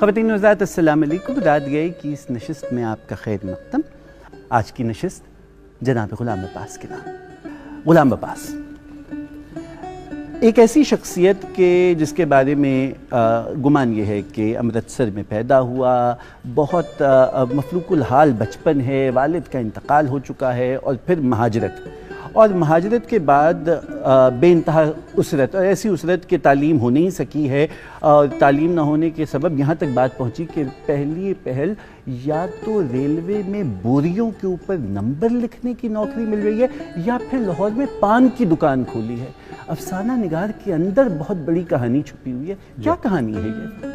ख़वातीन हज़रात अस्सलाम वालेकुम। रात गए कि इस नशिस्त में आपका खैर मक़दम। आज की नशिस्त जनाब ग़ुलाम अब्बास के नाम। ग़ुलाम अब्बास एक ऐसी शख्सियत के जिसके बारे में गुमान ये है कि अमृतसर में पैदा हुआ, बहुत मफलूकुल हाल बचपन है, वालिद का इंतकाल हो चुका है और फिर महाजरत, और महाजरत के बाद बेइंतहा उसरत, और ऐसी उसरत की तालीम हो नहीं सकी है, और तालीम ना होने के सबब यहाँ तक बात पहुँची कि पहली पहल या तो रेलवे में बोरियों के ऊपर नंबर लिखने की नौकरी मिल रही है या फिर लाहौर में पान की दुकान खोली है। अफसाना निगार के अंदर बहुत बड़ी कहानी छुपी हुई है। क्या कहानी है ये?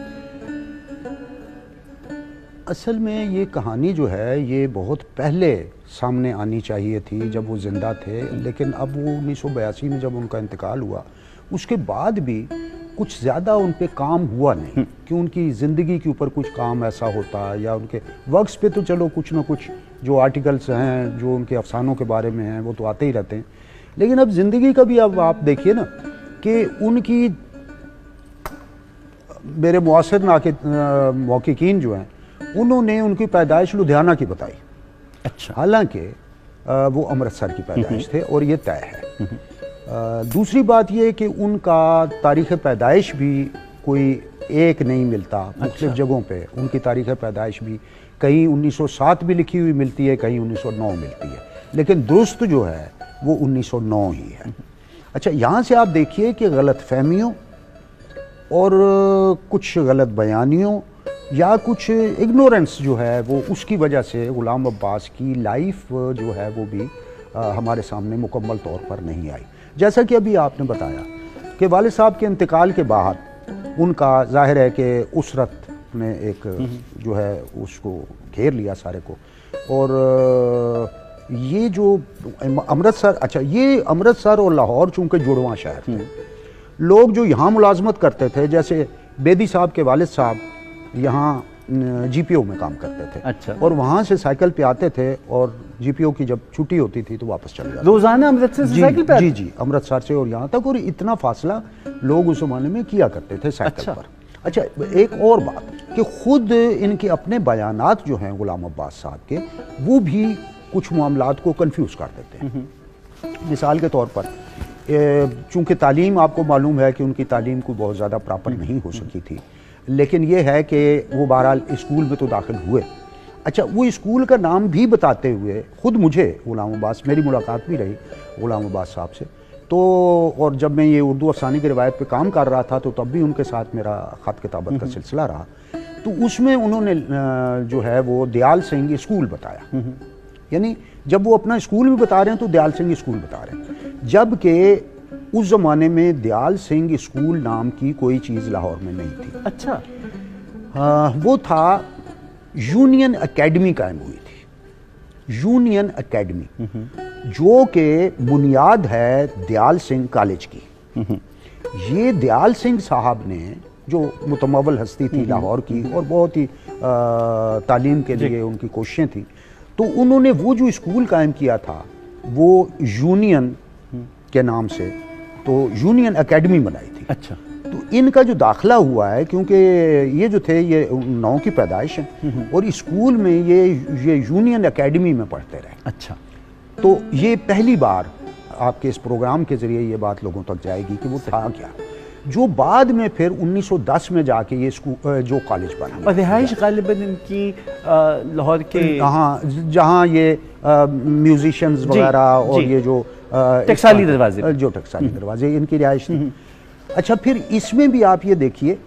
असल में ये कहानी जो है ये बहुत पहले सामने आनी चाहिए थी जब वो ज़िंदा थे, लेकिन अब वो 1982 में जब उनका इंतकाल हुआ उसके बाद भी कुछ ज़्यादा उन पे काम हुआ नहीं कि उनकी ज़िंदगी के ऊपर कुछ काम ऐसा होता, या उनके वर्क्स पे तो चलो कुछ ना कुछ जो आर्टिकल्स हैं जो उनके अफसानों के बारे में हैं वो तो आते ही रहते हैं, लेकिन अब ज़िंदगी का भी अब आप देखिए ना कि उनकी मेरे मुआसिर मौक़िक़ीन जो हैं उन्होंने उनकी पैदाइश लुधियाना की बताई। अच्छा। हालांकि वो अमृतसर की पैदाइश थे और ये तय है। दूसरी बात ये कि उनका तारीख़ पैदाइश भी कोई एक नहीं मिलता। मुख्तलिफ जगहों पे उनकी तारीख़ पैदाइश भी कहीं 1907 भी लिखी हुई मिलती है, कहीं 1909 मिलती है, लेकिन दुरुस्त जो है वो 1909 ही है। अच्छा, यहाँ से आप देखिए कि गलत फहमियों और कुछ गलत बयानियों या कुछ इग्नोरेंस जो है वो उसकी वजह से ग़ुलाम अब्बास की लाइफ जो है वो भी हमारे सामने मुकम्मल तौर पर नहीं आई। जैसा कि अभी आपने बताया कि वालिद साहब के इंतकाल के बाद उनका ज़ाहिर है कि उसरत ने एक जो है उसको घेर लिया सारे को, और ये जो अमृतसर, अच्छा ये अमृतसर और लाहौर चूँकि जुड़वां शहर थे, लोग जो यहाँ मुलाजमत करते थे, जैसे बेदी साहब के वालिद साहब यहाँ जीपीओ में काम करते थे। अच्छा। और वहाँ से साइकिल पे आते थे और जीपीओ की जब छुट्टी होती थी तो वापस चले जाते। रोजाना अमृतसर से साइकिल पे? जी जी, अमृतसर से और यहाँ तक, और इतना फासला लोग उस ज़माने में किया करते थे साइकिल पर। अच्छा, एक और बात कि खुद इनके अपने बयानात जो हैं ग़ुलाम अब्बास साहब के, वो भी कुछ मामलात को कंफ्यूज कर देते हैं। मिसाल के तौर पर चूँकि तालीम आपको मालूम है कि उनकी तालीम को बहुत ज़्यादा प्रॉपर नहीं हो सकी थी, लेकिन ये है कि वो बहरहाल स्कूल में तो दाखिल हुए। अच्छा, वो स्कूल का नाम भी बताते हुए खुद मुझे ग़ुलाम अब्बास, मेरी मुलाकात भी रही ग़ुलाम अब्बास साहब से, तो और जब मैं ये उर्दू अफसाने की रिवायत पे काम कर रहा था तो तब भी उनके साथ मेरा ख़त किताबत का सिलसिला रहा, तो उसमें उन्होंने जो है वो दयाल सिंह स्कूल बताया। यानी जब वो अपना स्कूल भी बता रहे हैं तो दयाल सिंह स्कूल बता रहे हैं, जबकि उस ज़माने में दयाल सिंह स्कूल नाम की कोई चीज़ लाहौर में नहीं थी। अच्छा। वो था यूनियन एकेडमी कायम हुई थी, यूनियन एकेडमी, जो कि बुनियाद है दयाल सिंह कॉलेज की। ये दयाल सिंह साहब ने, जो मुतमव्वल हस्ती थी लाहौर की और बहुत ही तालीम के लिए उनकी कोशिशें थी, तो उन्होंने वो जो स्कूल कायम किया था वो यूनियन के नाम से, तो यूनियन एकेडमी बनाई थी। अच्छा। तो इनका जो दाखिला हुआ है, क्योंकि ये जो थे ये 9 की पैदाइश है और स्कूल में ये यूनियन एकेडमी में पढ़ते रहे। अच्छा। तो ये पहली बार आपके इस प्रोग्राम के ज़रिए ये बात लोगों तक जाएगी कि वो था क्या, जो बाद में फिर 1910 में जाके ये स्कूल जो कॉलेज बना। और रिहाइश गालिबन इनकी लाहौर के, हाँ, जहाँ ये म्यूजिशियंस वगैरह और ये जो टकसाली दरवाजे, जो टकसाली दरवाजे इनकी रिहाइश थी। अच्छा, फिर इसमें भी आप ये देखिए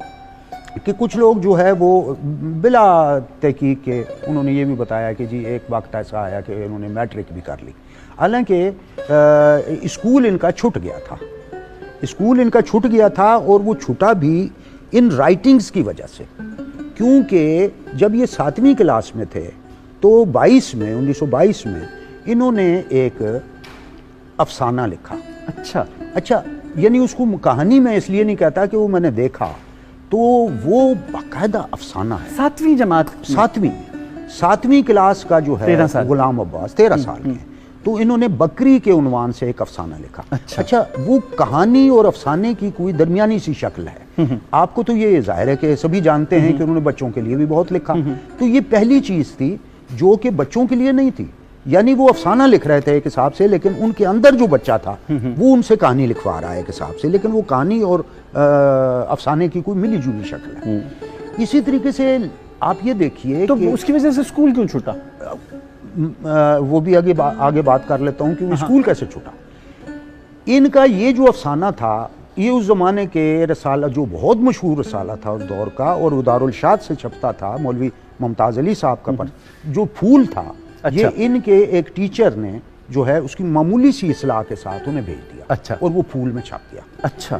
कि कुछ लोग जो है वो बिला तहकीक के उन्होंने ये भी बताया कि जी एक वक्त ऐसा आया कि उन्होंने मैट्रिक भी कर ली, हालांकि स्कूल इनका छूट गया था। स्कूल इनका छूट गया था और वो छूटा भी इन राइटिंग्स की वजह से, क्योंकि जब ये 7वीं क्लास में थे तो 1922 में इन्होंने एक अफसाना लिखा। अच्छा, यानी उसको कहानी में इसलिए नहीं कहता कि वो मैंने देखा, तो वो बाकायदा अफसाना है। 7वीं जमात, 7वीं क्लास का जो है ग़ुलाम अब्बास 13 साल के, तो इन्होंने बकरी के उन्वान से एक अफसाना लिखा। अच्छा, वो कहानी और अफसाने की कोई दरमियानी सी शक्ल है। आपको तो ये जाहिर है कि सभी जानते हैं कि उन्होंने बच्चों के लिए भी बहुत लिखा। तो ये पहली चीज थी जो कि बच्चों के लिए नहीं थी, यानी वो अफसाना लिख रहे थे एक हिसाब से, लेकिन उनके अंदर जो बच्चा था वो उनसे कहानी लिखवा रहा है एक हिसाब से, लेकिन वो कहानी और अफसाने की कोई मिली जुली शक्ल है। इसी तरीके से आप ये देखिए तो उसकी वजह से स्कूल क्यों छूटा? वो भी आगे बात कर लेता हूँ कि वो स्कूल कैसे छूटा। इनका ये जो अफसाना था, ये उस जमाने के रसाला, जो बहुत मशहूर रसाला था उस दौर का, और वो दारुल इरशाद से छपता था, मौलवी मुमताज अली साहब का पर जो फूल था, अच्छा। ये इनके एक टीचर ने जो है उसकी मामूली सी इस्लाह के साथ उन्हें भेज दिया। अच्छा। और वो फूल में छाप दिया।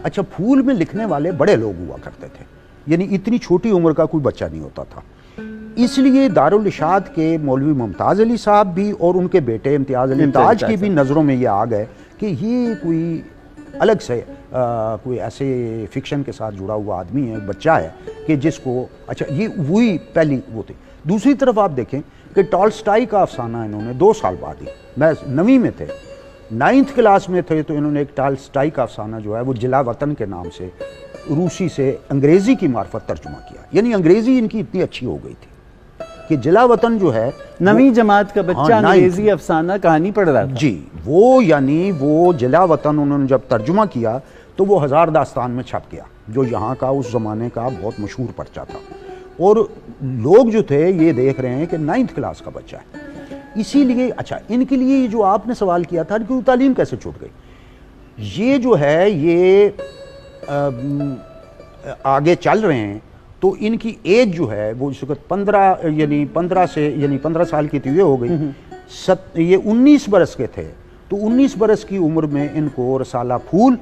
अच्छा, फूल में लिखने वाले बड़े लोग हुआ करते थे, यानी इतनी छोटी उम्र का कोई बच्चा नहीं होता था। इसलिए दारुल इरशाद के मौलवी मुमताज अली साहब भी और उनके बेटे इम्तियाज अली ताज की भी नज़रों में ये आ गए कि ये कोई अलग से कोई ऐसे फिक्शन के साथ जुड़ा हुआ आदमी है, बच्चा है कि जिसको, अच्छा, ये वही पहली वो थी। दूसरी तरफ आप देखें कि टॉल्स्टॉय का अफसाना इन्होंने 2 साल बाद ही, मैं 9वीं में थे, 9th क्लास में थे, तो इन्होंने एक टॉल्स्टॉय का अफसाना जो है वो जिला वतन के नाम से रूसी से अंग्रेज़ी की मार्फत तर्जुमा किया। यानी अंग्रेज़ी इनकी इतनी अच्छी हो गई थी कि जिला वतन जो है 9वीं जमात का बच्चा अंग्रेजी अफसाना कहानी पढ़ रहा था। जी, वो यानी वो जिला वतन उन्होंने जब तर्जुमा किया तो वो 1000 दास्तान में छप गया, जो यहाँ का उस ज़माने का बहुत मशहूर पर्चा था। और लोग जो थे ये देख रहे हैं कि 9th क्लास का बच्चा है। इसीलिए अच्छा, इनके लिए जो आपने सवाल किया था कि तालीम कैसे छूट गई, ये जो है ये आगे चल रहे हैं तो इनकी एज जो है वो इस वक्त 15 साल की तो ये हो गई, ये 19 बरस के थे, तो 19 बरस की उम्र में इनको रसाला फूल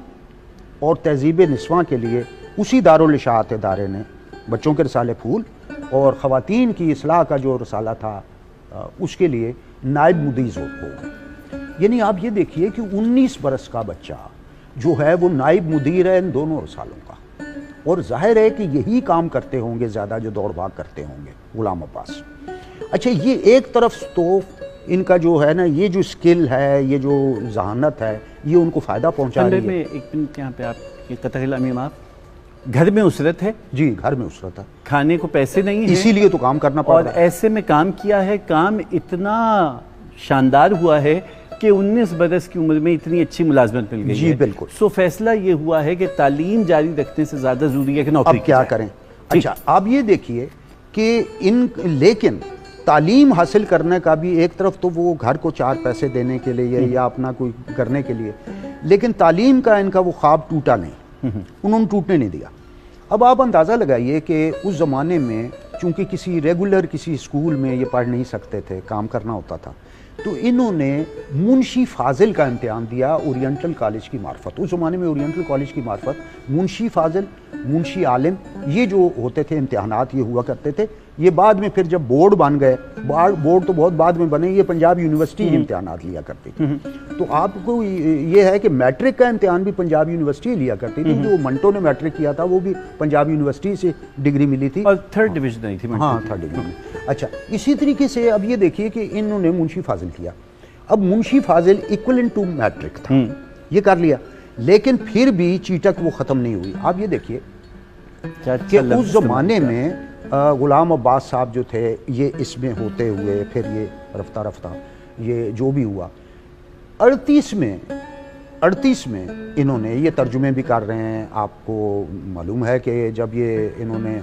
और तहजीब निस्वां के लिए उसी दारुल इरशाद इदारे ने बच्चों के रसाले फूल और ख़वातीन की इस्लाह का जो रसाला था उसके लिए नायब मुदीर हो गए। यानी आप ये देखिए कि 19 बरस का बच्चा जो है वो नायब मुदीर है इन दोनों रसालों का, और जाहिर है कि यही काम करते होंगे ज़्यादा जो दौड़ भाग करते होंगे गुलाम अब्बास। अच्छा, ये एक तरफ तो इनका जो है ना, ये जो स्किल है, ये जो जहानत है, ये उनको फ़ायदा पहुंचा रही है। में एक मिनट यहाँ पे आप कतल अमीम, आप घर में उसरत है? जी, घर में उसरत है, खाने को पैसे नहीं है, इसीलिए तो काम करना पड़ रहा है। और ऐसे में काम किया है, काम इतना शानदार हुआ है कि 19 बरस की उम्र में इतनी अच्छी मुलाजमत मिल गई। जी बिल्कुल। सो फैसला ये हुआ है कि तालीम जारी रखने से ज़्यादा ज़रूरी है कि नौकरी। अब क्या करें? अच्छा, आप ये देखिए कि लेकिन तालीम हासिल करने का भी एक तरफ तो वो घर को 4 पैसे देने के लिए या अपना कोई करने के लिए, लेकिन तालीम का इनका वो ख्वाब टूटा नहीं, उन्होंने टूटने नहीं दिया। अब आप अंदाज़ा लगाइए कि उस ज़माने में चूँकि किसी रेगुलर किसी स्कूल में ये पढ़ नहीं सकते थे, काम करना होता था, तो इन्होंने मुंशी फाजिल का इम्तिहान दिया ओरिएंटल कॉलेज की मार्फत। उस ज़माने में ओरिएंटल कॉलेज की मार्फत मुंशी फाजिल, मुंशी आलिम, ये जो होते थे इम्तिहानात ये हुआ करते थे। ये बाद में फिर जब बोर्ड बन गए, बोर्ड तो बहुत बाद में बने, ये पंजाब यूनिवर्सिटी इम्तिहानात लिया करती थी। तो आपको ये है कि मैट्रिक का इम्तिहान भी पंजाब यूनिवर्सिटी लिया करती थी। जो मंटो ने मैट्रिक किया था वो भी पंजाब यूनिवर्सिटी से डिग्री मिली थी, और 3rd डिवीजन आई थी। हाँ, 3rd डिवीजन। अच्छा, इसी तरीके से अब ये देखिए कि इन्होंने मुंशी फाजिल किया। अब मुंशी फाजिल इक्विवेलेंट टू मैट्रिक था, ये कर लिया, लेकिन फिर भी चीटक वो ख़त्म नहीं हुई। आप ये देखिए कि उस ज़माने में गुलाम अब्बास साहब जो थे ये इसमें होते हुए फिर ये रफ्ता रफ्ता ये जो भी हुआ 38 में इन्होंने ये तर्जुमे भी कर रहे हैं। आपको मालूम है कि जब ये इन्होंने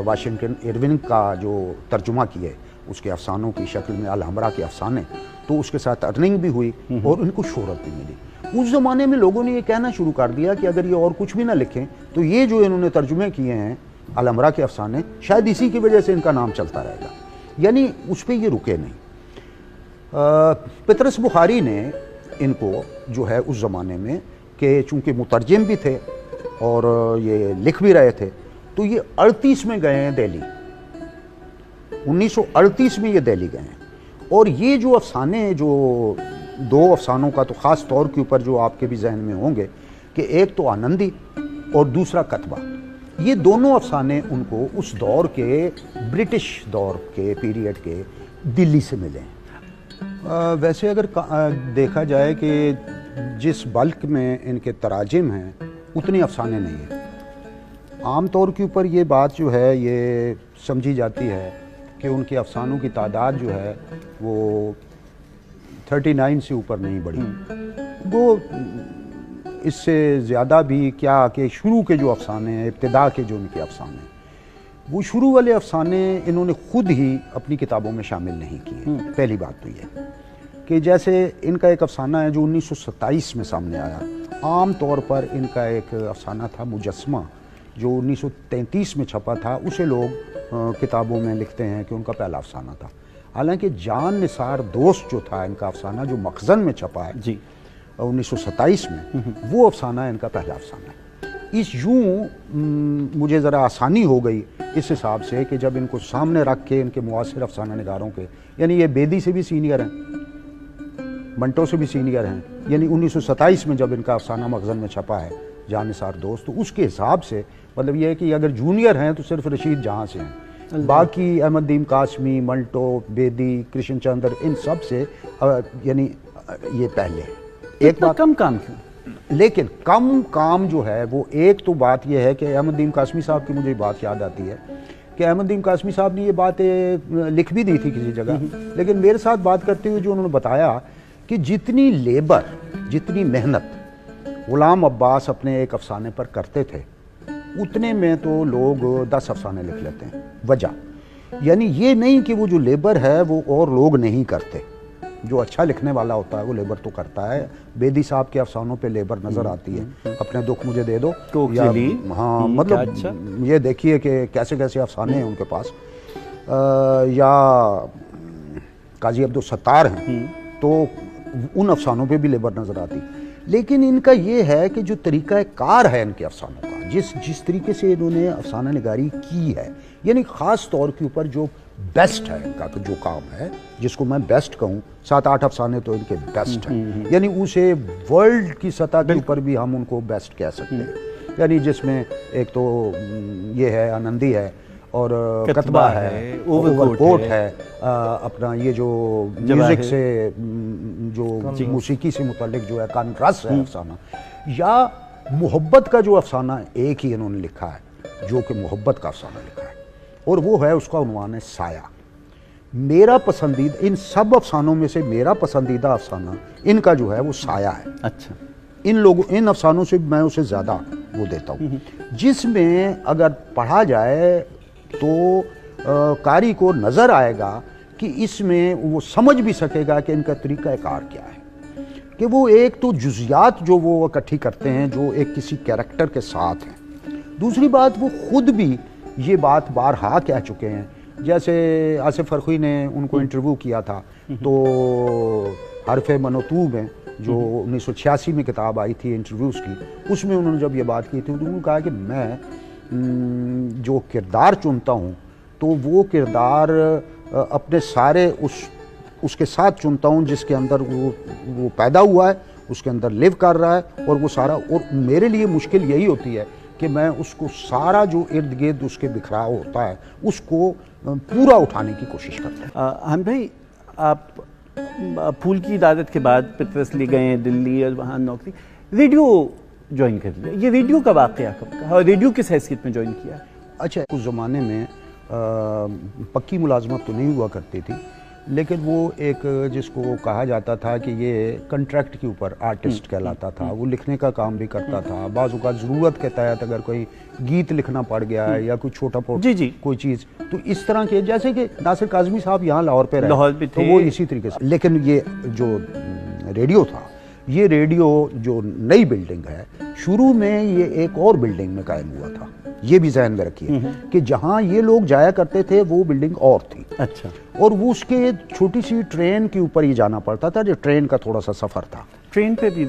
वाशिंगटन इरविन का जो तर्जुमा किए उसके अफसानों की शक्ल में अल हमरा के अफसाने, तो उसके साथ अर्निंग भी हुई और इनको शोहरत भी मिली। उस ज़माने में लोगों ने ये कहना शुरू कर दिया कि अगर ये और कुछ भी ना लिखें तो ये जो इन्होंने तर्जुमे किए हैं अल हमरा के अफसाने, शायद इसी की वजह से इनका नाम चलता रहेगा, यानी उस पर ये रुके नहीं। पतरस बुखारी ने इनको जो है उस ज़माने में कि चूँकि मुतरजिम भी थे और ये लिख भी रहे थे, तो ये 38 में गए हैं दिल्ली, 1938 में ये दिल्ली गए हैं। और ये जो अफसाने, जो 2 अफसानों का तो ख़ास तौर के ऊपर जो आपके भी जहन में होंगे कि एक तो आनंदी और दूसरा कतबा, ये दोनों अफसाने उनको उस दौर के ब्रिटिश दौर के पीरियड के दिल्ली से मिले हैं। वैसे अगर देखा जाए कि जिस बल्क में इनके तराजिम हैं उतने अफसाने नहीं हैं। आम तौर के ऊपर ये बात जो है ये समझी जाती है कि उनके अफसानों की तादाद जो है वो 39 से ऊपर नहीं बढ़ी। वो इससे ज़्यादा भी क्या कि शुरू के जो अफसाने हैं, इब्तिदा के जो उनके अफसाने हैं, वो शुरू वाले अफसाने इन्होंने ख़ुद ही अपनी किताबों में शामिल नहीं किए। पहली बात तो ये कि जैसे इनका एक अफसाना है जो 1927 में सामने आया। आम तौर पर इनका एक अफसाना था मुजस्मा जो 1933 में छपा था, उसे लोग किताबों में लिखते हैं कि उनका पहला अफसाना था। हालांकि जान निसार दोस्त जो था इनका अफसाना जो मखज़न में छपा है जी 1927 में, वो अफसाना इनका पहला अफसाना है। इस यूं मुझे ज़रा आसानी हो गई इस हिसाब से कि जब इनको सामने रख के इनके मुआसिर अफसाना निगारों के, यानी ये बेदी से भी सीनियर हैं, मंटो से भी सीनियर हैं, यानी 1927 में जब इनका अफसाना मखज़न में छपा है जान निसार दोस्त, तो उसके हिसाब से मतलब ये है कि अगर जूनियर हैं तो सिर्फ रशीद जहाँ से हैं, बाकी अहमदीन कासमी, मंटो, बेदी, कृष्ण चंद्र, इन सब से यानी ये पहले। एक बात कम काम क्यों? लेकिन कम काम जो है वो एक तो बात यह है कि अहमदीन कासमी साहब की मुझे बात याद आती है कि अहमदीन कासमी साहब ने ये बातें लिख भी दी थी किसी जगह, लेकिन मेरे साथ बात करते हुए जो उन्होंने बताया कि जितनी लेबर, जितनी मेहनत गुलाम अब्बास अपने एक अफसाने पर करते थे उतने में तो लोग 10 अफसाने लिख लेते हैं। वजह यानी ये नहीं कि वो जो लेबर है वो और लोग नहीं करते, जो अच्छा लिखने वाला होता है वो लेबर तो करता है। बेदी साहब के अफसानों पे लेबर नज़र आती है, अपने दुख मुझे दे दो, या हाँ मतलब अच्छा। ये देखिए कि कैसे कैसे अफसाने हैं उनके पास। या काजी अब्दुल सत्तार हैं तो उन अफसानों पे भी लेबर नज़र आती। लेकिन इनका ये है कि जो तरीक़ा कार है इनके अफसानों का, जिस तरीके से इन्होंने अफसाना निगारी की है, यानी ख़ास तौर के ऊपर जो बेस्ट है इनका जो काम है, जिसको मैं बेस्ट कहूँ, 7-8 अफसाने तो इनके बेस्ट हैं, यानी उसे वर्ल्ड की सतह के ऊपर भी हम उनको बेस्ट कह सकते हैं। यानी जिसमें एक तो ये है आनंदी है और कतबा है, ओवरकोट है, अपना ये जो म्यूजिक से जो मौसीकी से मुतालिक जो है कानरस है अफसाना, या मोहब्बत का जो अफसाना एक ही इन्होंने लिखा है जो कि मोहब्बत का अफसाना लिखा है, और वो है उसका उन्वान है साया। मेरा पसंदीदा इन सब अफसानों में से मेरा पसंदीदा अफसाना इनका जो है वो साया है। अच्छा, इन अफसानों से मैं उसे ज़्यादा वो देता हूँ, जिसमें अगर पढ़ा जाए तो कारी को नज़र आएगा कि इसमें वो समझ भी सकेगा कि इनका तरीक़ा कार क्या है, कि वो एक तो जुज़ियात जो वो इकट्ठी करते हैं जो एक किसी कैरेक्टर के साथ हैं। दूसरी बात, वो ख़ुद भी ये बात बारहा कह चुके हैं। जैसे आसिफ फरखी ने उनको इंटरव्यू किया था तो हरफ़े मनोतू में जो 1986 में किताब आई थी इंटरव्यूज़ की, उसमें उन्होंने जब ये बात की थी तो उन्होंने कहा कि मैं जो किरदार चुनता हूँ तो वो किरदार अपने सारे उसके साथ चुनता हूँ जिसके अंदर वो पैदा हुआ है, उसके अंदर लिव कर रहा है, और वो सारा, और मेरे लिए मुश्किल यही होती है कि मैं उसको सारा जो इर्द गिर्द उसके बिखराव होता है उसको पूरा उठाने की कोशिश करता हूँ। हम भाई, आप फूल की इदादत के बाद पितरस ले गए दिल्ली और वहाँ नौकरी, रेडियो ज्वाइन कर लिया। ये रेडियो का वाक़या कब का और रेडियो किस हैसियत में ज्वाइन किया? अच्छा, उस ज़माने में पक्की मुलाजमत तो नहीं हुआ करती थी, लेकिन वो एक जिसको कहा जाता था कि ये कॉन्ट्रैक्ट के ऊपर आर्टिस्ट कहलाता था। वो लिखने का काम भी करता था। बाज़ औक़ात ज़रूरत के तहत अगर कोई गीत लिखना पड़ गया है या कोई छोटा कोई चीज़, तो इस तरह के, जैसे कि नासिर काज़मी साहब यहाँ लाहौर पे रहे तो वो इसी तरीके से। लेकिन ये जो रेडियो था, ये रेडियो जो नई बिल्डिंग है, शुरू में ये एक और बिल्डिंग में कायम हुआ था, ये भी ज़हन में रखिए कि जहाँ ये लोग जाया करते थे वो बिल्डिंग और थी। अच्छा, और वो उसके छोटी सी ट्रेन के ऊपर ही जाना पड़ता था, जो ट्रेन का थोड़ा सा सफ़र था। ट्रेन पे भी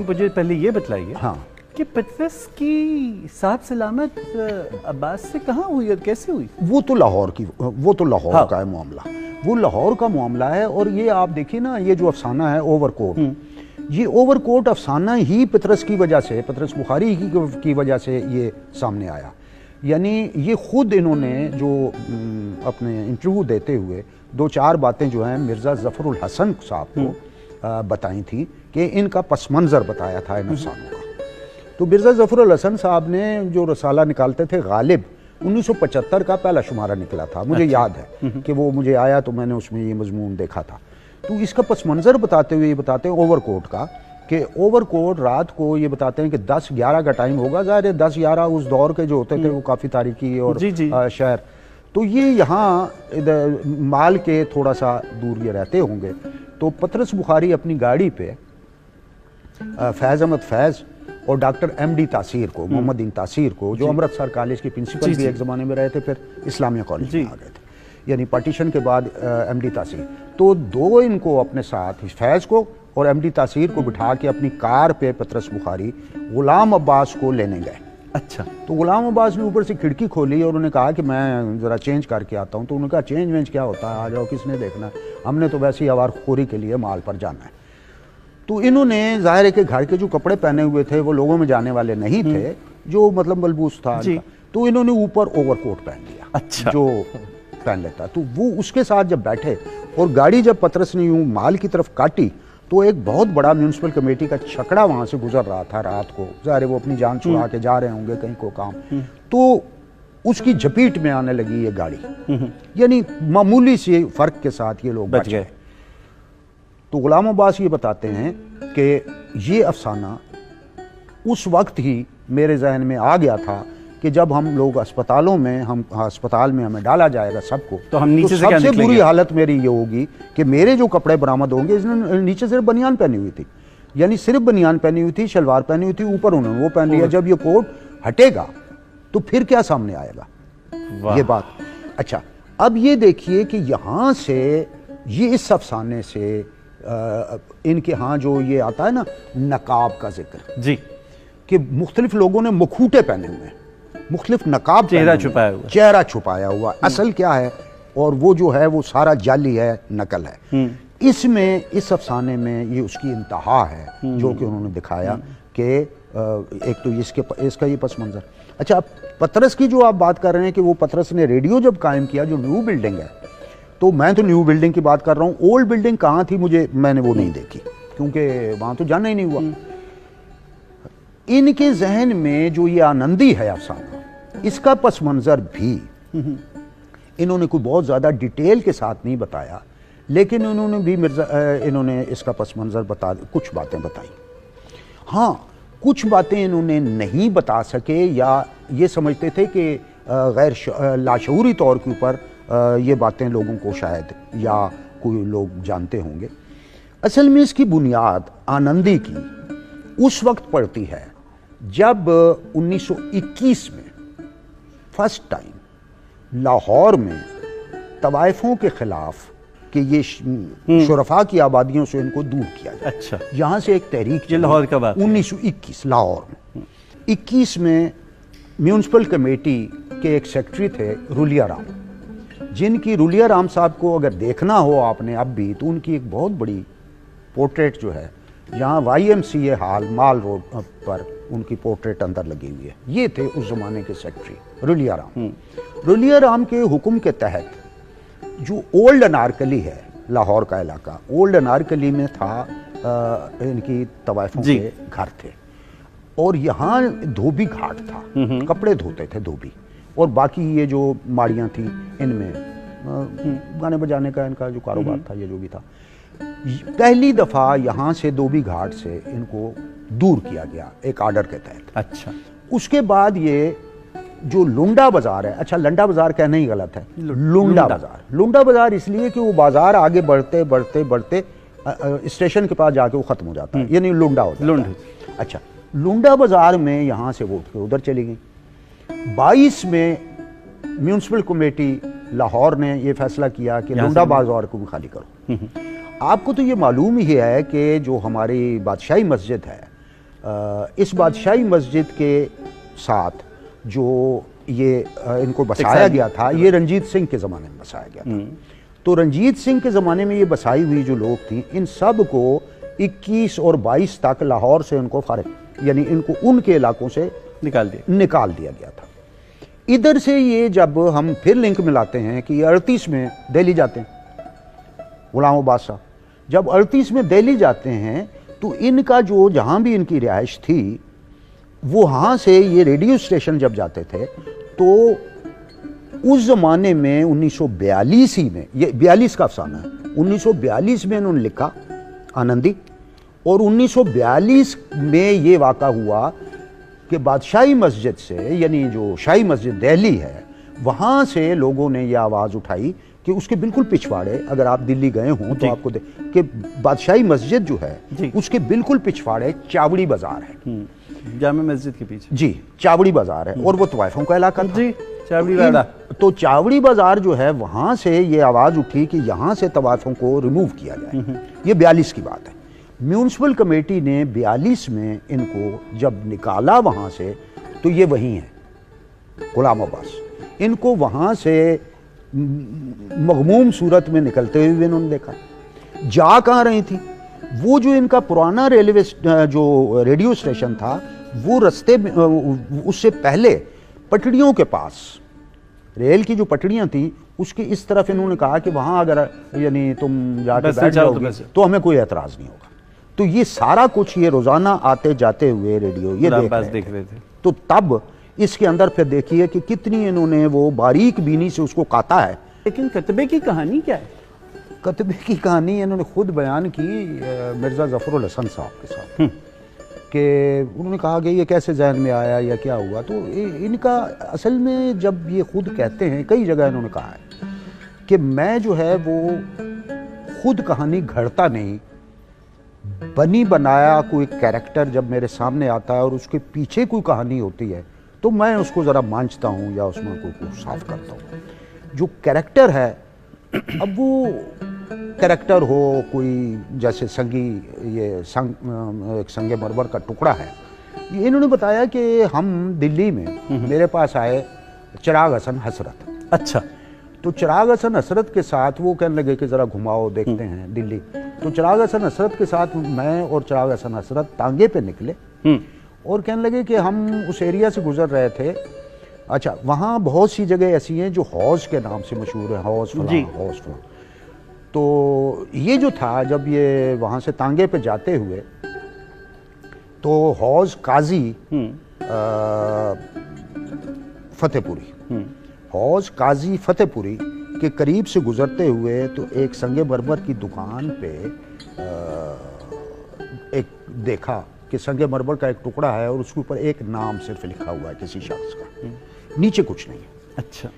मुझे पहले ये बताइए हाँ कि पितरस की साथ सलामत अब्बास से कहाँ हुई और कैसे हुई? वो तो लाहौर का है मामला, वो लाहौर का मामला है। और ये आप देखिए ना, ये जो अफसाना है ओवरकोट, ये ओवरकोट अफसाना ही पितरस की वजह से, पितरस बुखारी की वजह से ये सामने आया। यानी ये खुद इन्होंने जो अपने इंटरव्यू देते हुए दो चार बातें जो हैं मिर्ज़ा ज़फ़रुल हसन साहब को बताई थी कि इनका पस मंज़र बताया था इन अफसानों का। तो मिर्ज़ा ज़फ़रुल हसन साहब ने जो रसाला निकालते थे, गालिब 1975 का पहला शुमारा निकला था, मुझे याद है कि वो मुझे आया तो मैंने उसमें ये मजमून देखा था। तो इसका पस मंज़र बताते हुए ये बताते हैं ओवरकोट का, कि ओवरकोट रात को ये बताते हैं कि 10-11 का टाइम होगा, ज़ाहिर है 10-11 उस दौर के जो होते थे वो काफ़ी तारीकी और शहर, तो ये यहाँ माल के थोड़ा सा दूर ये रहते होंगे। तो पतरस बुखारी अपनी गाड़ी पे फैज़ अहमद फैज़ और डॉक्टर MD तासीर को, मोहम्मद दीन तासीर को, जो अमृतसर कॉलेज के प्रिंसिपल भी एक ज़माने में रहे थे, फिर इस्लामिया कॉलेज में आ गए थे, यानी पार्टीशन के बाद MD तासीर, तो दो इनको अपने साथ फैज़ को और MD तासीर को बिठा के अपनी कार पे पतरस बुखारी गुलाम अब्बास को लेने गए। अच्छा। तो गुलाम अब्बास ने ऊपर से खिड़की खोली और उन्होंने कहा कि मैं ज़रा चेंज करके आता हूँ। तो उन्होंने कहा चेंज वेंज क्या होता है, आ जाओ, किसने देखना है, हमने तो वैसे ही आवारखोरी के लिए माल पर जाना है। तो इन्होंने ज़ाहिर है कि घर के जो कपड़े पहने हुए थे वो लोगों में जाने वाले नहीं थे, जो मतलब मलबूस था, तो इन्होंने ऊपर ओवरकोट पहन लिया। अच्छा। जो पहन लेता, तो वो उसके साथ जब बैठे और गाड़ी जब पतरस ने यूँ माल की तरफ काटी तो एक बहुत बड़ा म्यूनसिपल कमेटी का छकड़ा वहाँ से गुजर रहा था रात को, ज़ाहिर है वो अपनी जान छुड़ा के जा रहे होंगे कहीं को काम, तो उसकी झपीट में आने लगी ये गाड़ी, यानी मामूली से फ़र्क के साथ ये लोग बच गए। तो गुलाम अब्बास ये बताते हैं कि ये अफसाना उस वक्त ही मेरे जहन में आ गया था कि जब हम लोग अस्पतालों में, हम अस्पताल में हमें डाला जाएगा सबको, तो हम नीचे से सबसे बुरी हालत मेरी ये होगी कि मेरे जो कपड़े बरामद होंगे, इसने नीचे सिर्फ बनियान पहनी हुई थी, यानी सिर्फ बनियान पहनी हुई थी, शलवार पहनी हुई थी, ऊपर उन्होंने वो पहन लिया। जब ये कोट हटेगा तो फिर क्या सामने आएगा, ये बात। अच्छा, अब ये देखिए कि यहाँ से ये इस अफसाने से इनके यहाँ जो ये आता है ना नकाब का जिक्र जी, कि मुख्तलिफ लोगों ने मुखूटे पहने हुए हैं, मुख्तलिफ नकाब, चेहरा छुपाया हुआ, असल क्या है, और वो जो है वो सारा जाली है, नकल है। इसमें इस अफसाने में ये उसकी इंतहा है जो कि उन्होंने दिखाया कि एक तो इसका ये पस मंज़र। अच्छा, पतरस की जो आप बात कर रहे हैं कि वो पतरस ने रेडियो जब कायम किया, जो न्यू बिल्डिंग है, तो मैं तो न्यू बिल्डिंग की बात कर रहा हूँ, ओल्ड बिल्डिंग कहाँ थी मैंने वो नहीं देखी, क्योंकि वहाँ तो जाना ही नहीं हुआ। इनके जहन में जो ये आनंदी है अफसाना, इसका पस मंज़र भी इन्होंने कोई बहुत ज़्यादा डिटेल के साथ नहीं बताया, लेकिन उन्होंने भी इन्होंने इसका पस मंज़र कुछ बातें बताई। हाँ, कुछ बातें इन्होंने नहीं बता सके, या ये समझते थे कि गैर लाशऊरी तौर के ऊपर ये बातें लोगों को शायद या कोई लोग जानते होंगे। असल में इसकी बुनियाद आनंदी की उस वक्त पड़ती है जब 1921 में फर्स्ट टाइम लाहौर में तवाइफों के खिलाफ कि ये शुरफा की आबादियों से इनको दूर किया जाए। अच्छा। यहाँ से एक तहरीक, लाहौर का बात 1921 लाहौर में 21 में म्यूनसिपल कमेटी के एक सेक्रेटरी थे रुलिया राम, जिनकी रुलिया राम साहब को अगर देखना हो आपने अब भी, तो उनकी एक बहुत बड़ी पोर्ट्रेट जो है यहाँ YMCA हाल माल रोड पर उनकी पोर्ट्रेट अंदर लगी हुई है। ये थे उस जमाने के सेक्रेटरी रुलिया राम। रुलिया राम के हुक्म के तहत जो ओल्ड अनारकली है, लाहौर का इलाका, ओल्ड अनारकली में था इनकी तवाइफों के घर थे, और यहाँ धोबी घाट था, कपड़े धोते थे धोबी, और बाकी ये जो माड़ियाँ थी इनमें गाने बजाने का इनका जो कारोबार था, ये जो भी था। पहली दफ़ा यहाँ से धोबी घाट से इनको दूर किया गया एक आर्डर के तहत। अच्छा। उसके बाद ये जो लुंडा बाजार है, अच्छा लंडा बाजार कहना ही गलत है, लुंडा बाजार, लुंडा बाजार इसलिए कि वो बाजार आगे बढ़ते बढ़ते बढ़ते स्टेशन के पास जाके वो खत्म हो जाता है, यानी लुंडा होता है। अच्छा, लुंडा बाजार में यहाँ से वो उठ के उधर चली गई। 22 में म्यूनसिपल कमेटी लाहौर ने ये फैसला किया कि लुंडा बाजार को भी खाली करो। आपको तो ये मालूम ही है कि जो हमारी बादशाही मस्जिद है, इस बादशाही मस्जिद के साथ जो ये इनको बसाया गया था, ये रंजीत सिंह के ज़माने में बसाया गया था। तो रंजीत सिंह के ज़माने में ये बसाई हुई जो लोग थी, इन सब को 21 और 22 तक लाहौर से उनको फारिग, यानी इनको उनके इलाकों से निकाल दिया गया था। इधर से ये जब हम फिर लिंक मिलाते हैं कि ये 38 में दिल्ली जाते हैं, गुलाम अब्बास साहब जब 38 में दिल्ली जाते हैं तो इनका जो जहाँ भी इनकी रिहाइश थी वहाँ से ये रेडियो स्टेशन जब जाते थे तो उस ज़माने में 1942 ही में, ये 42 का अफसाना है, 1942 में इन्होंने लिखा आनंदी, और 1942 में ये वाक़ा हुआ कि बादशाही मस्जिद से, यानी जो शाही मस्जिद दिल्ली है, वहाँ से लोगों ने ये आवाज़ उठाई कि उसके बिल्कुल पिछवाड़े, अगर आप दिल्ली गए हों तो आपको कि बादशाही मस्जिद जो है उसके बिल्कुल पिछवाड़े चावड़ी बाज़ार है, जामा मस्जिद के पीछे जी चावड़ी बाज़ार है, और वो तवाइफों का इलाका था जी, चावड़ी वाला। तो चावड़ी बाज़ार जो है वहाँ से ये आवाज़ उठी कि यहाँ से तवाइफों को रिमूव किया जाए। ये 42 की बात है। म्यूनिसिपल कमेटी ने 42 में इनको जब निकाला वहाँ से तो ये वहीं हैं गुलाम अब्बास। इनको वहाँ से मगमूम सूरत में निकलते हुए इन्होंने देखा। जा कहाँ रही थी? वो जो इनका पुराना रेलवे जो रेडियो स्टेशन था वो रास्ते में, उससे पहले पटड़ियों के पास, रेल की जो पटड़ियाँ थी उसकी इस तरफ इन्होंने कहा कि वहाँ अगर यानी तुम जाके बैठ जाओगे तो हमें कोई एतराज़ नहीं होगा। तो ये सारा कुछ ये रोज़ाना आते जाते हुए रेडियो ये देख रहे थे। तो तब इसके अंदर फिर देखिए कि कितनी इन्होंने वो बारीक बीनी से उसको काटा है। लेकिन कतबे की कहानी क्या है? कतबे की कहानी इन्होंने खुद बयान की मिर्ज़ा ज़फ़रुल हसन साहब के साथ, कि उन्होंने कहा कि ये कैसे जहन में आया या क्या हुआ। तो इनका असल में जब ये खुद कहते हैं, कई जगह इन्होंने कहा है कि मैं जो है वो खुद कहानी घड़ता नहीं, बनी बनाया कोई कैरेक्टर जब मेरे सामने आता है और उसके पीछे कोई कहानी होती है तो मैं उसको ज़रा मांझता हूँ या उसमें को साफ करता हूँ। जो कैरेक्टर है, अब वो कैरेक्टर हो कोई, जैसे संगी ये एक संगे मरमर का टुकड़ा है, ये इन्होंने बताया कि हम दिल्ली में मेरे पास आए चिराग हसन हसरत। अच्छा। तो चिराग हसन हसरत के साथ वो कहने लगे कि ज़रा घुमाओ देखते हैं दिल्ली। तो चिराग हसन हसरत के साथ मैं और चिराग हसन हसरत तांगे पे निकले और कहने लगे कि हम उस एरिया से गुजर रहे थे। अच्छा, वहाँ बहुत सी जगह ऐसी हैं जो हौज़ के नाम से मशहूर है, हौज़ फलां, हौज़ फलां। तो ये जो था, जब ये वहाँ से तांगे पे जाते हुए तो हौज़ काजी फतेहपुरी, हौज़ काजी फतेहपुरी के करीब से गुजरते हुए तो एक संगे मरमर की दुकान पे एक देखा कि संगे मरमर का एक टुकड़ा है और उसके ऊपर एक नाम सिर्फ लिखा हुआ है किसी शख्स का, नीचे कुछ नहीं है। अच्छा।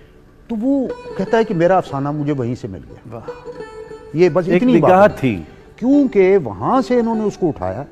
तो वो कहता है कि मेरा अफसाना मुझे वहीं से मिल गया। वाह, ये बस इतनी बात थी, क्योंकि वहाँ से इन्होंने उसको उठाया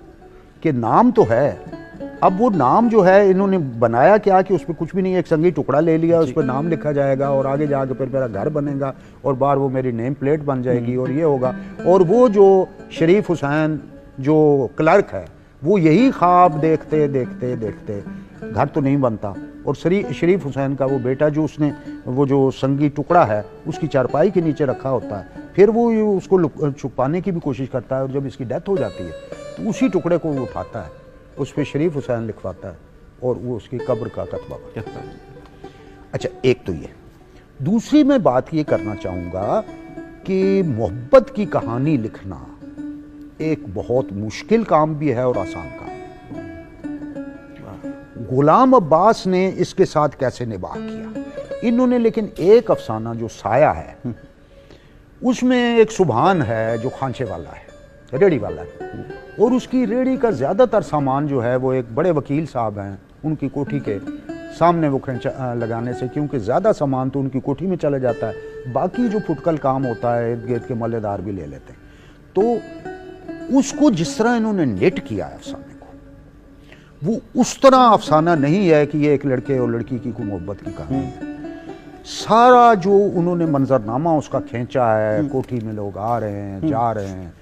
कि नाम तो है। अब वो नाम जो है इन्होंने बनाया क्या कि उस पर कुछ भी नहीं, एक संगी टुकड़ा ले लिया, उस पर नाम लिखा जाएगा और आगे जाकर फिर मेरा घर बनेगा और बाहर वो मेरी नेम प्लेट बन जाएगी और ये होगा। और वो जो शरीफ हुसैन जो क्लर्क है वो यही ख्वाब देखते देखते देखते, घर तो नहीं बनता, और शरीफ हुसैन का वो बेटा जो उसने वो जो संगी टुकड़ा है उसकी चारपाई के नीचे रखा होता है, फिर वो उसको छुपाने की भी कोशिश करता है और जब इसकी डेथ हो जाती है तो उसी टुकड़े को वो उठाता है, उस पर शरीफ हुसैन लिखवाता है और वो उसकी कब्र का कतबा करता है। अच्छा, एक तो ये। दूसरी मैं बात ये करना चाहूँगा कि मोहब्बत की कहानी लिखना एक बहुत मुश्किल काम भी है और आसान काम। गुलाम अब्बास ने इसके साथ कैसे निभाव किया इन्होंने, लेकिन एक अफसाना जो साया है उसमें एक सुभान है जो खांचे वाला है, रेडी वाला है, और उसकी रेडी का ज़्यादातर सामान जो है वो एक बड़े वकील साहब हैं, उनकी कोठी के सामने वो खंचा लगाने से, क्योंकि ज़्यादा सामान तो उनकी कोठी में चला जाता है, बाकी जो फुटकल काम होता है इर्द गिर्द के मल्लेदार भी ले लेते हैं। तो उसको जिस तरह इन्होंने नेट किया है अफसाने को, वो उस तरह अफसाना नहीं है कि ये एक लड़के और लड़की की कोई मोहब्बत की कहानी है। सारा जो उन्होंने मंजरनामा उसका खींचा है, कोठी में लोग आ रहे हैं जा रहे हैं,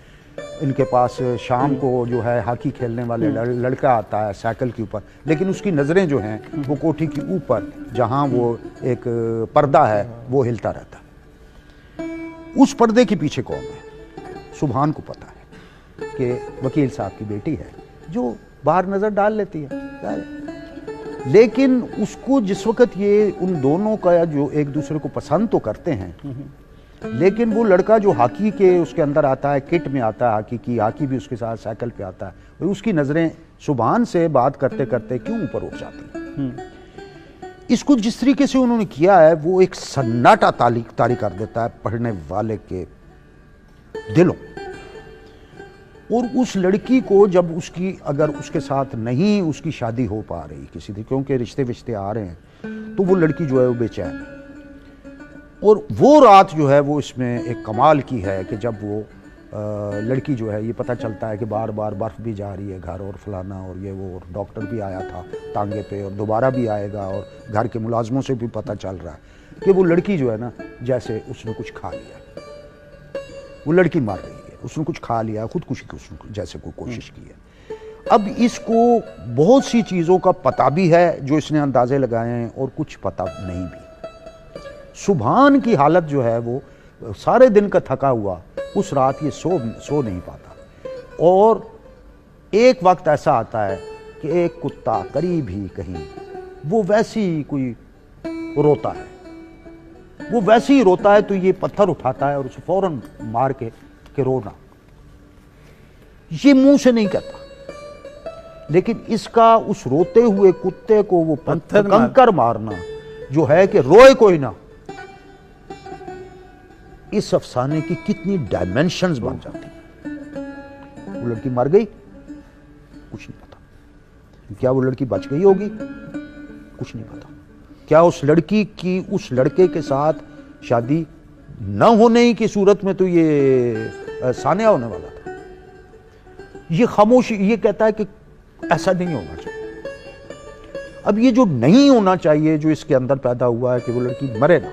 इनके पास शाम को जो है हॉकी खेलने वाले लड़का आता है साइकिल के ऊपर, लेकिन उसकी नज़रें जो हैं वो कोठी के ऊपर जहाँ वो एक पर्दा है वो हिलता रहता है। उस पर्दे के पीछे कौन है? सुभान को पता है कि वकील साहब की बेटी है जो बाहर नज़र डाल लेती है, लेकिन उसको जिस वक़्त ये उन दोनों का जो एक दूसरे को पसंद तो करते हैं, लेकिन वो लड़का जो हॉकी के उसके अंदर आता है, किट में आता है हॉकी की, हॉकी भी उसके साथ साइकिल पे आता है, और उसकी नज़रें सुभान से बात करते करते क्यों ऊपर उठ जाती हैं। इसको जिस तरीके से उन्होंने किया है वो एक सन्नाटा तारी कर देता है पढ़ने वाले के दिलों। और उस लड़की को जब उसकी अगर उसके साथ नहीं उसकी शादी हो पा रही किसी थी, क्योंकि रिश्ते विश्ते आ रहे हैं, तो वो लड़की जो है वो बेचैन है। और वो रात जो है वो इसमें एक कमाल की है कि जब वो लड़की जो है, ये पता चलता है कि बार बार बर्फ़ भी जा रही है घर और फलाना और ये वो, और डॉक्टर भी आया था टांगे पे और दोबारा भी आएगा, और घर के मुलाजमों से भी पता चल रहा है कि वो लड़की जो है ना, जैसे उसने कुछ खा लिया, वो लड़की मर रही है, उसने कुछ खा लिया, खुदकुशी की उसने जैसे कोई कोशिश की है। अब इसको बहुत सी चीज़ों का पता भी है जो इसने अंदाजे लगाए हैं, और कुछ पता नहीं भी। सुभान की हालत जो है वो सारे दिन का थका हुआ, उस रात ये सो नहीं पाता। और एक वक्त ऐसा आता है कि एक कुत्ता करीब ही कहीं वो वैसी कोई रोता है, वो वैसे ही रोता है, तो ये पत्थर उठाता है और उसे फौरन मार के रोना। ये मुंह से नहीं कहता, लेकिन इसका उस रोते हुए कुत्ते को वो कंकर मारना जो है कि रोए कोई ना, इस अफसाने की कितनी डायमेंशंस बन जाती। वो लड़की मर गई, कुछ नहीं पता। क्या वो लड़की बच गई होगी, कुछ नहीं पता। क्या उस लड़की की उस लड़के के साथ शादी न होने की सूरत में तो ये सानिया होने वाला था। ये खामोशी, ये कहता है कि ऐसा नहीं होना चाहिए। अब ये जो नहीं होना चाहिए जो इसके अंदर पैदा हुआ है कि वो लड़की मरे ना,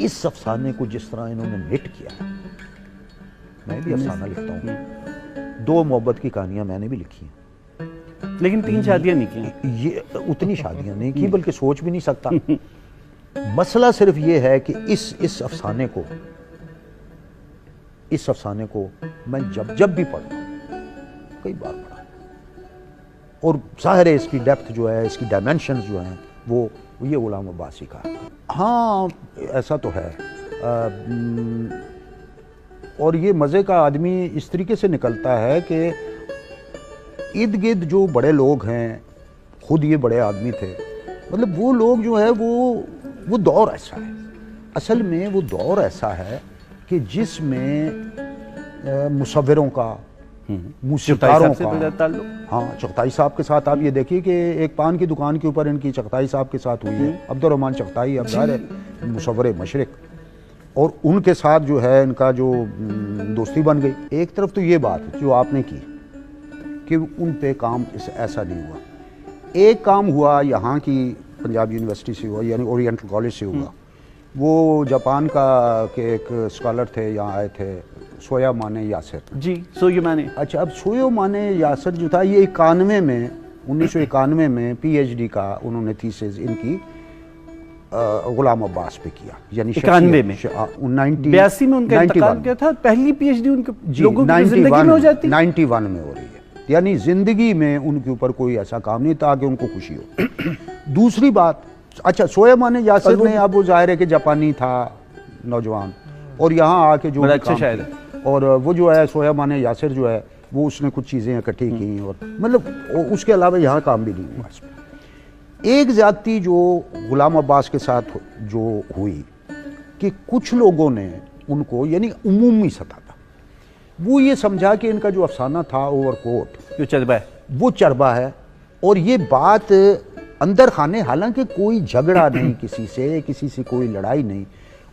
इस अफसाने को जिस तरह इन्होंने निट किया है, मैं भी अफसाना लिखता हूँ, 2 मोहब्बत की कहानियां मैंने भी लिखी हैं, लेकिन 3 शादियां नहीं की। ये उतनी शादियां नहीं की, बल्कि सोच भी नहीं सकता। मसला सिर्फ ये है कि इस अफसाने को मैं जब भी पढ़ता हूँ, कई बार पढ़ा, और जाहिर है इसकी डेप्थ जो है, इसकी डायमेंशंस जो हैं, वो ये गुलाम अब्बासी का। हाँ, ऐसा तो है। और ये मज़े का आदमी इस तरीके से निकलता है कि इर्द गिर्द जो बड़े लोग हैं, खुद ये बड़े आदमी थे, मतलब वो लोग जो है वो दौर ऐसा है, असल में वो दौर ऐसा है कि जिसमें मुसव्विरों का, मूसीकारों का, हाँ, चगताई साहब के साथ आप ये देखिए कि एक पान की दुकान के ऊपर इनकी चगताई साहब के साथ हुई है। अब्दुर्रहमान चगताई अब ज़ाहिर है मुसव्विर मशरिक, और उनके साथ जो है इनका जो दोस्ती बन गई। एक तरफ तो ये बात जो आपने की कि उन पे काम ऐसा नहीं हुआ, एक काम हुआ यहाँ की पंजाब यूनिवर्सिटी से हुआ, यानी ओरिएंटल कॉलेज से हुआ। वो जापान का के एक स्कॉलर थे, यहाँ आए थे, सोया माने यासिर जी, सोया माने। अच्छा, अब सोया माने यासिर जो था, ये 1991 में PhD का उन्होंने थीसिस इनकी गुलाम अब्बास पे किया, यानी 91 में, 82 में उनका इंतकाल किया था। पहली PhD उनके लोगों की जिंदगी में हो जाती, 91 में हो रही है, यानी जिंदगी में उनके ऊपर कोई ऐसा काम नहीं था कि उनको खुशी हो। दूसरी बात, अच्छा, सोया माने यासिर ने, अब वो जाहिर है कि जापानी था नौजवान, और यहाँ आके जो अच्छा शायद है, और वो जो है सोया माने यासिर जो है वो उसने कुछ चीज़ें इकट्ठी की, और मतलब उसके अलावा यहाँ काम भी नहीं हुआ इसमें। एक ज़्यादती जो गुलाम अब्बास के साथ जो हुई कि कुछ लोगों ने उनको, यानी उमूमी सतह था, वो ये समझा कि इनका जो अफसाना था ओवरकोट जो चरबा है, वो चरबा है, और ये बात अंदर खाने, हालांकि कोई झगड़ा नहीं किसी से कोई लड़ाई नहीं,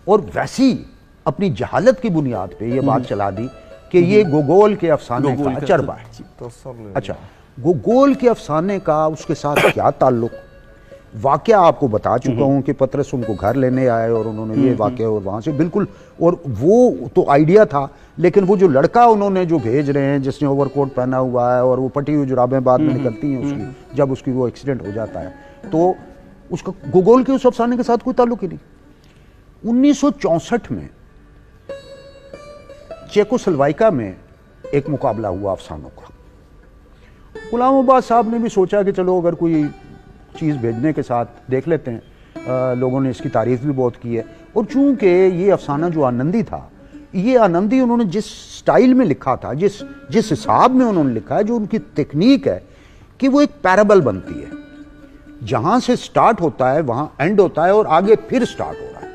और वैसी अपनी जहालत की बुनियाद पे ये बात चला दी कि ये गोगोल के अफसाने का चरबा है। अच्छा, गोगोल के अफसाने का उसके साथ क्या ताल्लुक, वाकया आपको बता चुका हूँ कि पतरस उनको घर लेने आए और उन्होंने ये वाकया, और वहाँ से बिल्कुल, और वो तो आइडिया था, लेकिन वो जो लड़का उन्होंने जो भेज रहे हैं जिसने ओवरकोट पहना हुआ है और वो पटी हुई जुराबें बाद में निकलती हैं उसकी, जब उसकी वो एक्सीडेंट हो जाता है, तो उसका गोगोल के उस अफसाने के साथ कोई ताल्लुक ही नहीं। 1964 में चेकोस्लोवाकिया में एक मुकाबला हुआ अफसानों का। गुलाम अब्बास साहब ने भी सोचा कि चलो अगर कोई चीज़ भेजने के साथ देख लेते हैं, लोगों ने इसकी तारीफ भी बहुत की है। और चूंकि ये अफसाना जो आनंदी था, ये आनंदी उन्होंने जिस स्टाइल में लिखा था, जिस हिसाब में उन्होंने लिखा है, जो उनकी टेक्निक है कि वो एक पैराबल बनती है, जहां से स्टार्ट होता है वहां एंड होता है और आगे फिर स्टार्ट हो रहा है।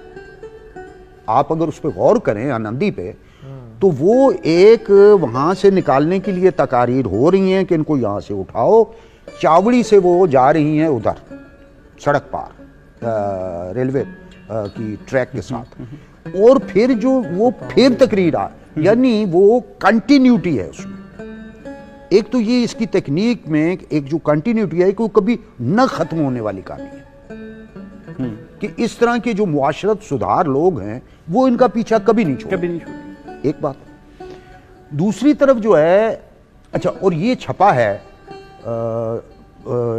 आप अगर उस पर गौर करें आनंदी पे, तो वो एक वहां से निकालने के लिए तकारीर हो रही हैं कि इनको यहां से उठाओ, चावड़ी से वो जा रही हैं उधर सड़क पार रेलवे की ट्रैक के साथ, और फिर जो वो फिर तकरीर आ, यानी वो कंटिन्यूटी है उसमें। एक तो ये इसकी टेक्निक में एक जो कंटिन्यूटी है कि वो कभी न खत्म होने वाली कहानी है, कि इस तरह के जो मुआशरत सुधार लोग हैं वो इनका पीछा कभी नहीं छोड़ते। एक बात। दूसरी तरफ जो है, अच्छा, और ये छपा है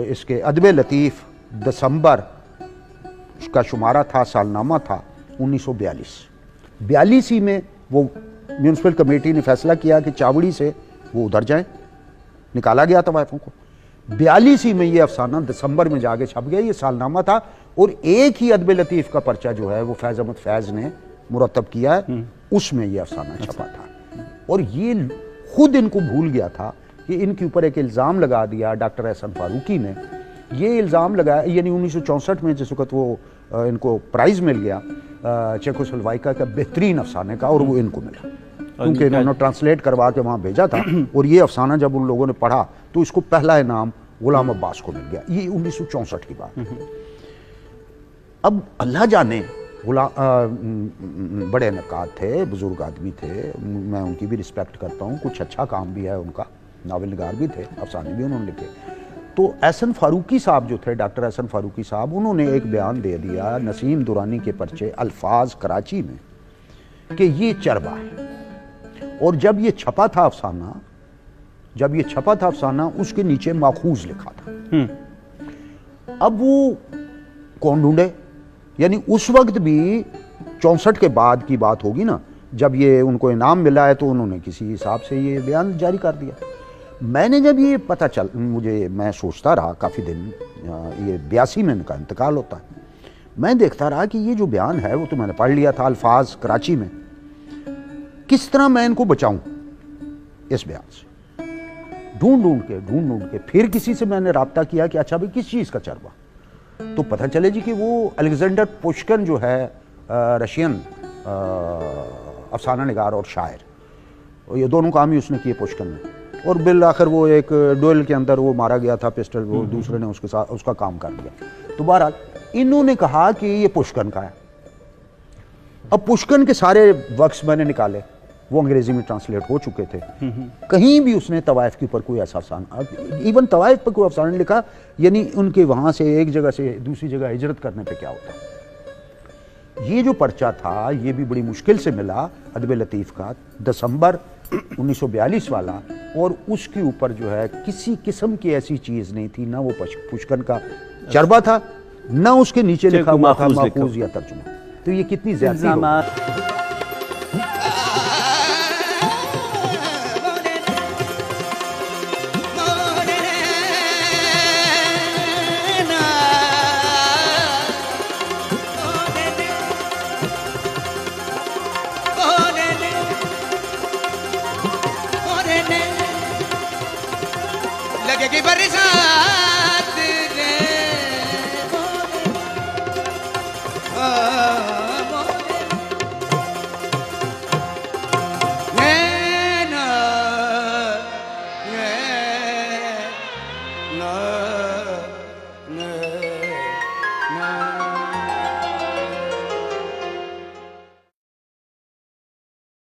इसके अदब लतीफ़ दिसंबर उसका शुमारा था, सालनामा था 1942 ही में वो म्यूनसिपल कमेटी ने फैसला किया कि चावड़ी से वो उधर जाएं, निकाला गया था वाइफों को। 42 ही में ये अफसाना दिसंबर में जाके छप गया, ये सालनामा था। और एक ही अदब लतीफ़ का पर्चा जो है वो फैज़ अहमद फैज़ ने मुरतब किया है, उसमें ये अफसाना छपा था। और ये खुद इनको भूल गया था कि इनके ऊपर एक इल्ज़ाम लगा दिया डॉक्टर एहसन फारूकी ने। ये इल्ज़ाम लगाया, यानी 1964 में जिस वक्त वो इनको प्राइज़ मिल गया चेकोस्लोवाकिया का बेहतरीन अफसाने का, और वो इनको मिला क्योंकि इन्होंने ट्रांसलेट करवा के वहाँ भेजा था। और ये अफसाना जब उन लोगों ने पढ़ा तो इसको पहला इनाम गुलाम अब्बास को मिल गया। ये 1964 की बात है। अब अल्लाह जाने बड़े नक्काद थे, बुजुर्ग आदमी थे, मैं उनकी भी रिस्पेक्ट करता हूँ, कुछ अच्छा काम भी है उनका, नावल निगार भी थे, अफसाने भी उन्होंने लिखे। तो एहसन फारूकी साहब जो थे, डॉक्टर एहसन फारूकी साहब, उन्होंने एक बयान दे दिया नसीम दुरानी के पर्चे अल्फाज कराची में कि ये चरबा है। और जब ये छपा था अफसाना, उसके नीचे माखूज लिखा था। अब वो कौन ढूंढे, यानी उस वक्त भी 64 के बाद की बात होगी ना, जब ये उनको इनाम मिला है, तो उन्होंने किसी हिसाब से ये बयान जारी कर दिया। मैंने जब ये पता चल, मैं सोचता रहा काफ़ी दिन, ये 82 में इनका इंतकाल होता है, मैं देखता रहा कि ये जो बयान है वो तो मैंने पढ़ लिया था अल्फाज कराची में, किस तरह मैं इनको बचाऊं इस बयान से। ढूंढ के फिर किसी से मैंने राब्ता किया कि अच्छा भाई किस चीज़ का चरबा, तो पता चले जी कि वो अलेक्जेंडर पुश्किन जो है रशियन अफसाना निगार और शायर, ये दोनों काम ही उसने किए पुश्किन ने। और बिल आखिर वो एक डुएल के अंदर वो मारा गया था पिस्टल, वो दूसरे ने उसके साथ उसका काम कर दिया। तो बहरहाल इन्होंने कहा कि ये पुश्किन का है। अब पुश्किन के सारे वर्क्स मैंने निकाले, वो अंग्रेजी में ट्रांसलेट हो चुके थे। कहीं भी उसने तवाइफ के ऊपर कोई ऐसा अफसाना, इवन तवाइफ पर कोई अफसाना नहीं लिखा, यानी उनके वहां से एक जगह से दूसरी जगह हिजरत करने पे क्या होता। ये जो पर्चा था ये भी बड़ी मुश्किल से मिला, अदब लतीफ़ का, दिसंबर 1942 वाला, और उसके ऊपर जो है किसी किस्म की ऐसी चीज़ नहीं थी, ना वो पुश्किन का चरबा था, ना उसके नीचे लिखा हुआ था माखूज या तर्जुमा। तो ये कितनी ज़्यादती